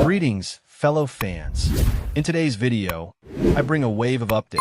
Greetings, fellow fans. In today's video, I bring a wave of updates,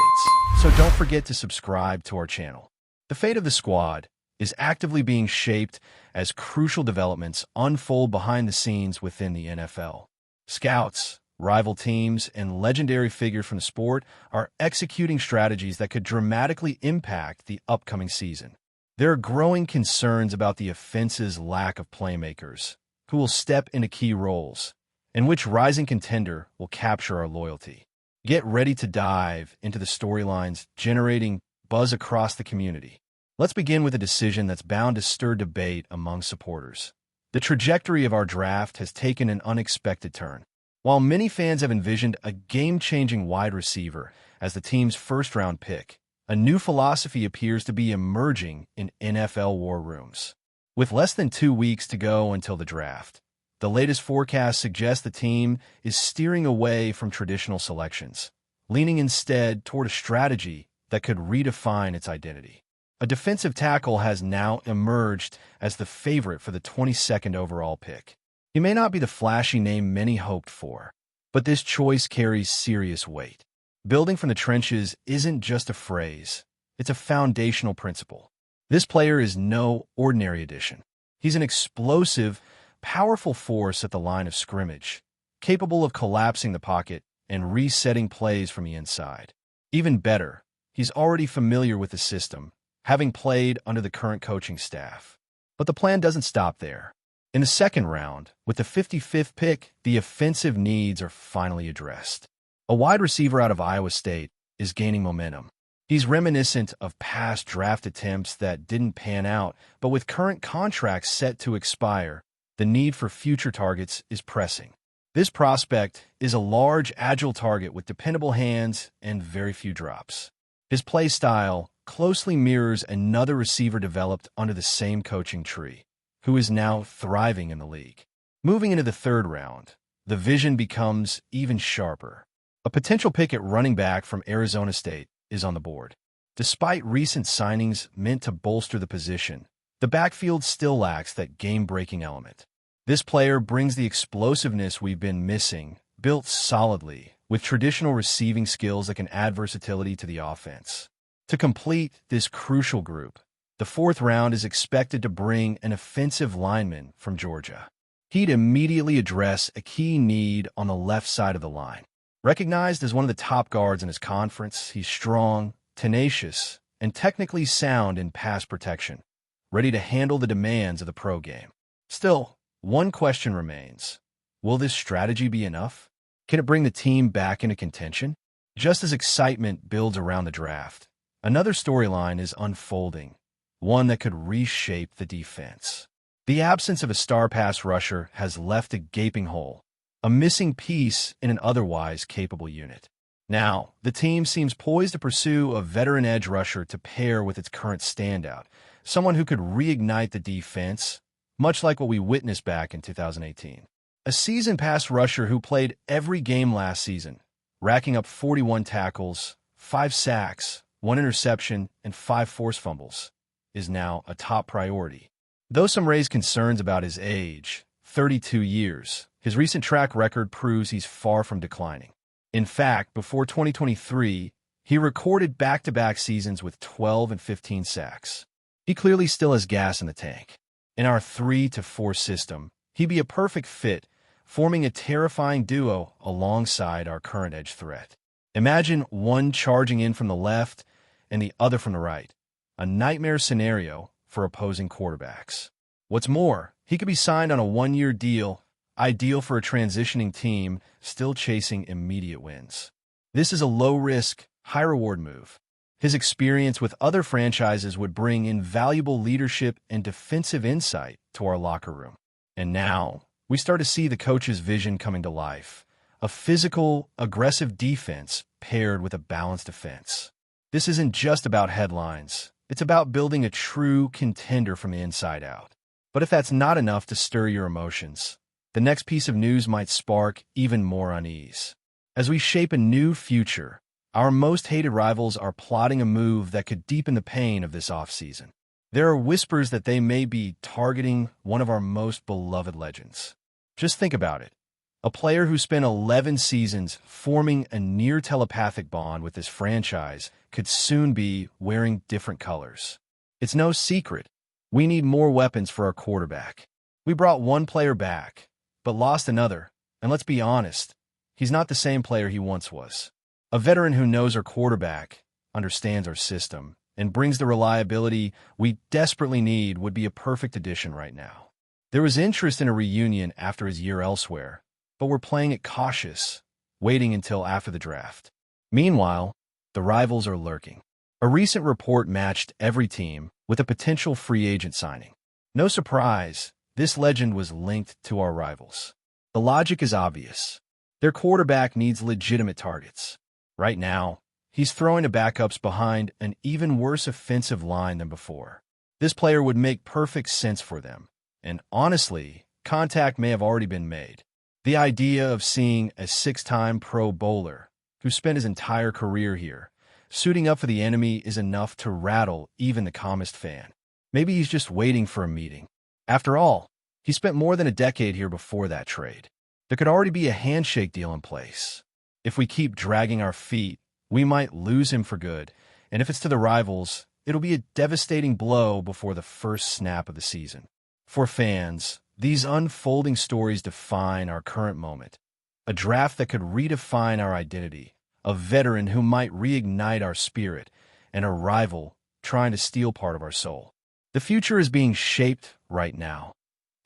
so don't forget to subscribe to our channel. The fate of the squad is actively being shaped as crucial developments unfold behind the scenes within the NFL. Scouts, rival teams, and legendary figures from the sport are executing strategies that could dramatically impact the upcoming season. There are growing concerns about the offense's lack of playmakers who will step into key roles, and which rising contender will capture our loyalty. Get ready to dive into the storylines generating buzz across the community. Let's begin with a decision that's bound to stir debate among supporters. The trajectory of our draft has taken an unexpected turn. While many fans have envisioned a game-changing wide receiver as the team's first-round pick, a new philosophy appears to be emerging in NFL war rooms. With less than 2 weeks to go until the draft, the latest forecast suggests the team is steering away from traditional selections, leaning instead toward a strategy that could redefine its identity. A defensive tackle has now emerged as the favorite for the 22nd overall pick. He may not be the flashy name many hoped for, but this choice carries serious weight. Building from the trenches isn't just a phrase, it's a foundational principle. This player is no ordinary addition. He's an explosive, powerful force at the line of scrimmage, capable of collapsing the pocket and resetting plays from the inside. Even better, he's already familiar with the system, having played under the current coaching staff. But the plan doesn't stop there. In the second round, with the 55th pick, the offensive needs are finally addressed. A wide receiver out of Iowa State is gaining momentum. He's reminiscent of past draft attempts that didn't pan out, but with current contracts set to expire, the need for future targets is pressing. This prospect is a large, agile target with dependable hands and very few drops. His play style closely mirrors another receiver developed under the same coaching tree, who is now thriving in the league. Moving into the third round, the vision becomes even sharper. A potential pick at running back from Arizona State is on the board. Despite recent signings meant to bolster the position, the backfield still lacks that game-breaking element. This player brings the explosiveness we've been missing, built solidly, with traditional receiving skills that can add versatility to the offense. To complete this crucial group, the fourth round is expected to bring an offensive lineman from Georgia. He'd immediately address a key need on the left side of the line. Recognized as one of the top guards in his conference, he's strong, tenacious, and technically sound in pass protection, ready to handle the demands of the pro game. Still, one question remains. Will this strategy be enough? Can it bring the team back into contention? Just as excitement builds around the draft, another storyline is unfolding, one that could reshape the defense. The absence of a star pass rusher has left a gaping hole, a missing piece in an otherwise capable unit. Now, the team seems poised to pursue a veteran edge rusher to pair with its current standout, someone who could reignite the defense, much like what we witnessed back in 2018. A seasoned pass rusher who played every game last season, racking up 41 tackles, 5 sacks, 1 interception, and 5 forced fumbles, is now a top priority. Though some raise concerns about his age, 32 years, his recent track record proves he's far from declining. In fact, before 2023, he recorded back-to-back seasons with 12 and 15 sacks. He clearly still has gas in the tank. In our 3-4 system, he'd be a perfect fit, forming a terrifying duo alongside our current edge threat. Imagine one charging in from the left and the other from the right. A nightmare scenario for opposing quarterbacks. What's more, he could be signed on a 1-year deal, ideal for a transitioning team still chasing immediate wins. This is a low-risk, high-reward move. His experience with other franchises would bring invaluable leadership and defensive insight to our locker room. And now, we start to see the coach's vision coming to life. A physical, aggressive defense paired with a balanced offense. This isn't just about headlines. It's about building a true contender from the inside out. But if that's not enough to stir your emotions, the next piece of news might spark even more unease. As we shape a new future, our most hated rivals are plotting a move that could deepen the pain of this offseason. There are whispers that they may be targeting one of our most beloved legends. Just think about it. A player who spent 11 seasons forming a near telepathic bond with this franchise could soon be wearing different colors. It's no secret. We need more weapons for our quarterback. We brought one player back, but lost another. And let's be honest, he's not the same player he once was. A veteran who knows our quarterback, understands our system, and brings the reliability we desperately need would be a perfect addition right now. There was interest in a reunion after his year elsewhere, but we're playing it cautious, waiting until after the draft. Meanwhile, the rivals are lurking. A recent report matched every team with a potential free agent signing. No surprise, this legend was linked to our rivals. The logic is obvious. Their quarterback needs legitimate targets. Right now, he's throwing to backups behind an even worse offensive line than before. This player would make perfect sense for them, and honestly, contact may have already been made. The idea of seeing a six-time Pro Bowler who spent his entire career here suiting up for the enemy is enough to rattle even the calmest fan. Maybe he's just waiting for a meeting. After all, he spent more than a decade here before that trade. There could already be a handshake deal in place. If we keep dragging our feet, we might lose him for good, and if it's to the rivals, it'll be a devastating blow before the first snap of the season. For fans, these unfolding stories define our current moment. A draft that could redefine our identity, a veteran who might reignite our spirit, and a rival trying to steal part of our soul. The future is being shaped right now.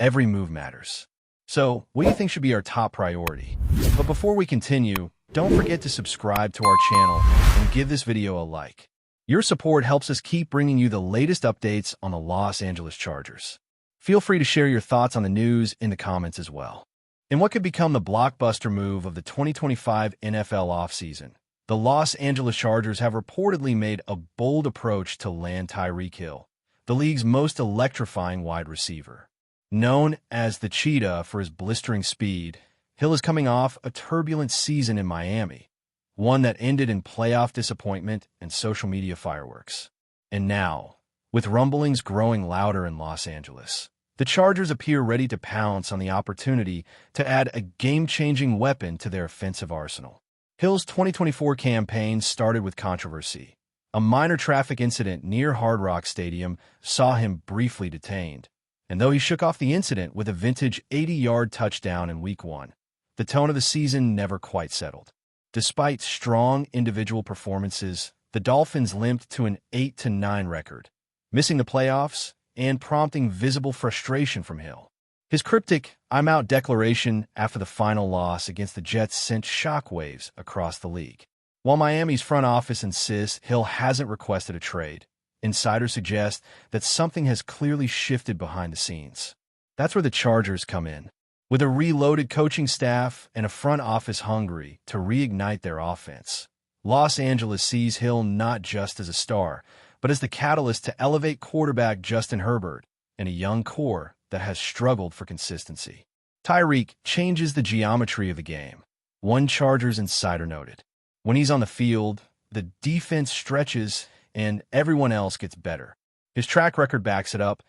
Every move matters. So, what do you think should be our top priority? But before we continue, don't forget to subscribe to our channel and give this video a like. Your support helps us keep bringing you the latest updates on the Los Angeles Chargers. Feel free to share your thoughts on the news in the comments as well. In what could become the blockbuster move of the 2025 NFL offseason, the Los Angeles Chargers have reportedly made a bold approach to land Tyreek Hill, the league's most electrifying wide receiver. Known as the Cheetah for his blistering speed, Hill is coming off a turbulent season in Miami, one that ended in playoff disappointment and social media fireworks. And now, with rumblings growing louder in Los Angeles, the Chargers appear ready to pounce on the opportunity to add a game-changing weapon to their offensive arsenal. Hill's 2024 campaign started with controversy. A minor traffic incident near Hard Rock Stadium saw him briefly detained. And though he shook off the incident with a vintage 80-yard touchdown in Week 1, the tone of the season never quite settled. Despite strong individual performances, the Dolphins limped to an 8-9 record, missing the playoffs and prompting visible frustration from Hill. His cryptic "I'm out" declaration after the final loss against the Jets sent shockwaves across the league. While Miami's front office insists Hill hasn't requested a trade, insiders suggest that something has clearly shifted behind the scenes. That's where the Chargers come in. With a reloaded coaching staff and a front office hungry to reignite their offense, Los Angeles sees Hill not just as a star, but as the catalyst to elevate quarterback Justin Herbert and a young core that has struggled for consistency. Tyreek changes the geometry of the game. One Chargers insider noted, "When he's on the field, the defense stretches and everyone else gets better." His track record backs it up.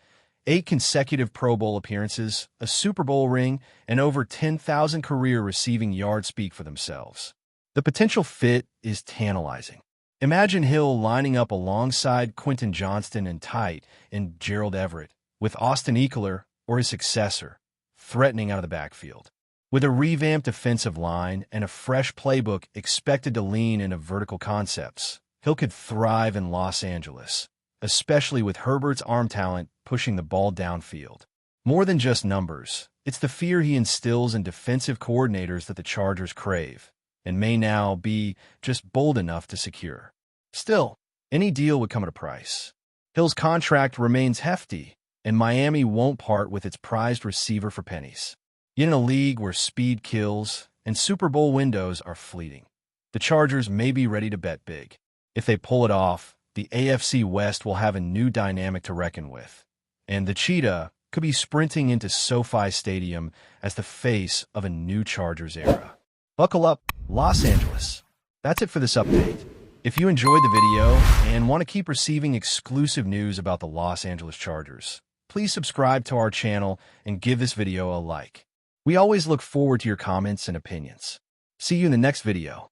8 consecutive Pro Bowl appearances, a Super Bowl ring, and over 10,000 career receiving yards speak for themselves. The potential fit is tantalizing. Imagine Hill lining up alongside Quentin Johnston and Tite and Gerald Everett, with Austin Eckler, or his successor, threatening out of the backfield. With a revamped offensive line and a fresh playbook expected to lean into vertical concepts, Hill could thrive in Los Angeles, especially with Herbert's arm talent pushing the ball downfield. More than just numbers, it's the fear he instills in defensive coordinators that the Chargers crave, and may now be just bold enough to secure. Still, any deal would come at a price. Hill's contract remains hefty, and Miami won't part with its prized receiver for pennies. Yet in a league where speed kills and Super Bowl windows are fleeting, the Chargers may be ready to bet big. If they pull it off, the AFC West will have a new dynamic to reckon with, and the Cheetah could be sprinting into SoFi Stadium as the face of a new Chargers era. Buckle up, Los Angeles. That's it for this update. If you enjoyed the video and want to keep receiving exclusive news about the Los Angeles Chargers, please subscribe to our channel and give this video a like. We always look forward to your comments and opinions. See you in the next video.